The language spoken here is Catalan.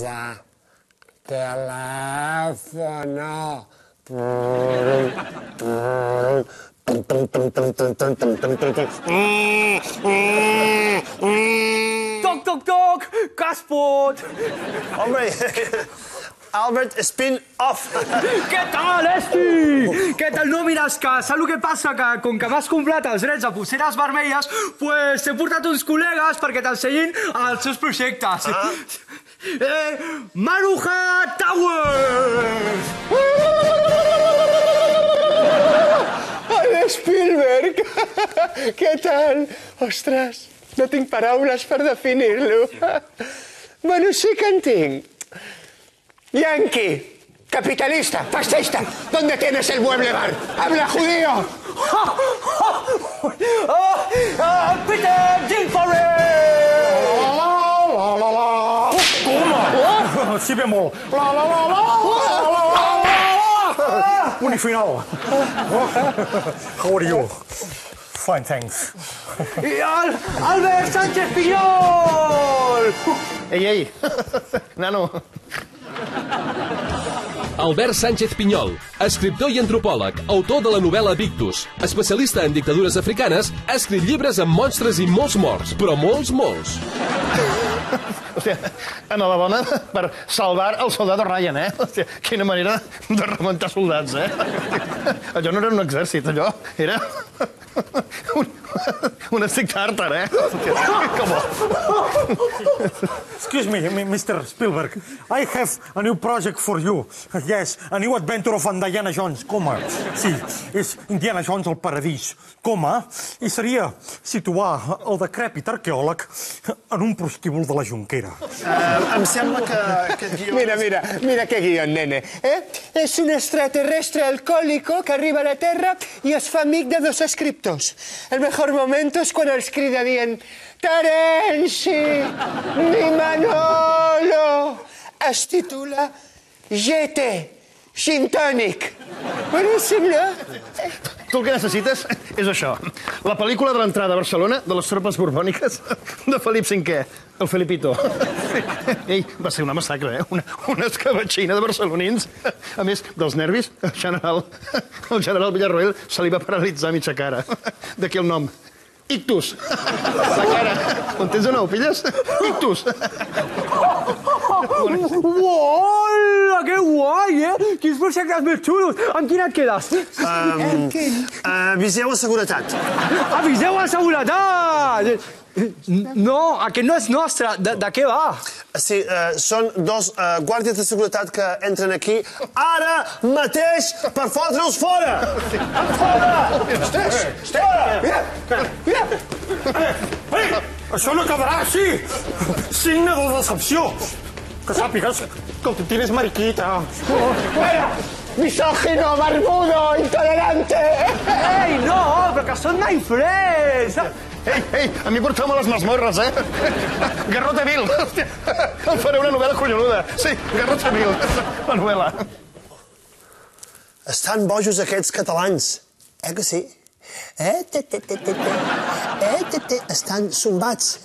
casa. Teléfono. Toc, toc, toc! Què es pot? Hombre, Albert, spin-off. Què tal, Esti? Què tal? No, mira, és que saps el que passa? Que com que m'has comprat els drets a Polseres Vermelles, pues t'he portat uns col·legues perquè t'ensenyin els seus projectes. Maruja Towers! Hola, Spielberg! Què tal? Ostres, no tinc paraules per definir-lo. Bueno, sí que en tinc. Yankee, capitalista, fascista, ¿dónde tienes el mueble bar? ¡Habla, judío! Peter Dinklage! Toma! Si bemol. Unifinal. How are you? Fine, thanks. I Albert Sánchez Pinyol! Ei, nano. Albert Sánchez Pinyol, escriptor i antropòleg, autor de la novel·la Victus, especialista en dictadures africanes, ha escrit llibres amb monstres i molts morts, però molts. Hòstia, a la bona per salvar el soldado Ryan, eh? Hòstia, quina manera de remuntar soldats, eh? Allò no era un exèrcit, allò era un stick tartar, eh? Come on. Excuse me, Mr. Spielberg. I have a new project for you. Yes, a new adventure of Indiana Jones, coma. Sí, és Indiana Jones al paradís, coma. I seria situar el decrèpit arqueòleg en un prostíbul de la Jonquera. Em sembla que guió... Mira qué guión, nene. Es un extraterrestre alcohólico que arriba a la Tierra y es fa amic de dos escriptors. El mejor momento es quan els crida dient Terenci, mi Manolo. Es titula GT, Gin Tonic. Boníssim, no? Tu el que necessites és això. La pel·lícula de l'entrada a Barcelona de les tropes borbòniques de Felip V, el Felipito. Ei, va ser una massacre, eh? Una escabatxina de barcelonins. A més, dels nervis, el general Villarroel se li va paralitzar mitja cara. D'aquí el nom. Ictus. La cara. On tens de nou, pilles? Ictus. Hola, que guai, eh? Quins projectes més xulos. Amb quin et quedes? Aviseu a seguretat. Aviseu a seguretat! No, aquest no és nostre. De què va? Sí, són dos guàrdies de seguretat que entren aquí ara mateix per fotre-us fora! Fora! Això no quedarà així! Signe de decepció! Que sàpigues que el tití és mariquita. Misógino, barbudo, intolerante. Ei, no, però que són my friends! Ei, a mi porteu-me les masmorres, eh? Garrota Vil! Hòstia, em faré una novel·la collonuda. Sí, Garrota Vil, la novel·la. Estan bojos aquests catalans, que sí? Estan sombats,